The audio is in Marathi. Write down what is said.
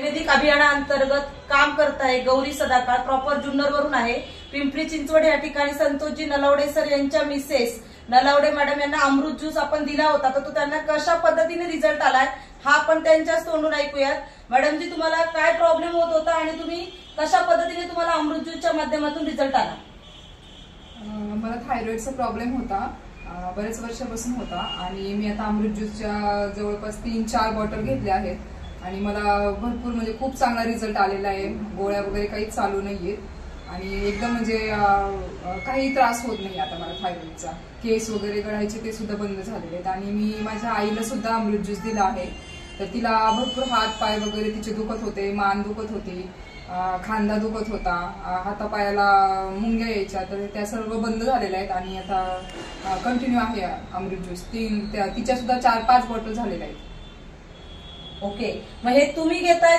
आयुर्वेदिक अभियानाअंतर्गत काम करत आहे गौरी सदाकाळ, प्रॉपर जुन्नरवरून आहे, पिंपरी चिंचवड या ठिकाणी संतोषजी नलावडे सर यांच्या मिसेस नलावडे मॅडम यांना अमृत ज्यूस आपण दिला होता, तर तो त्यांना कशा पद्धतीने रिझल्ट आलाय हा आपण त्यांच्याच तोंडून ऐकूयात। मॅडमजी, तुम्हाला काय प्रॉब्लेम होत होता आणि तुम्ही कशा पद्धतीने तुम्हाला अमृत ज्यूसच्या माध्यमातून रिझल्ट आला? मला थायरॉइडचा प्रॉब्लेम होता, बरेच वर्षापासून होता आणि मी आता अमृत ज्यूसच्या जवळपास 3-4 बॉटल घेतल्या आहेत आणि मला भरपूर म्हणजे खूप चांगला रिझल्ट आलेला आहे। गोळ्या वगैरे काहीच चालू नाहीयेत आणि एकदम म्हणजे काही त्रास होत नाही आता मला थायरॉइडचा। केस वगैरे गळायचे ते सुद्धा बंद झालेले आहेत आणि मी माझ्या आईला सुद्धा अमृत ज्यूस दिला आहे, तर तिला भरपूर हात पाय वगैरे तिचे दुखत होते, मान दुखत होती, खांदा दुखत होता, हातापायाला मुंग्या यायच्या, तर त्या सर्व बंद झालेल्या आहेत आणि आता कंटिन्यू आहे अमृत ज्यूस। तिच्या सुद्धा 4-5 बॉटल झालेल्या आहेत। ओके, मग हे तुम्ही घेताय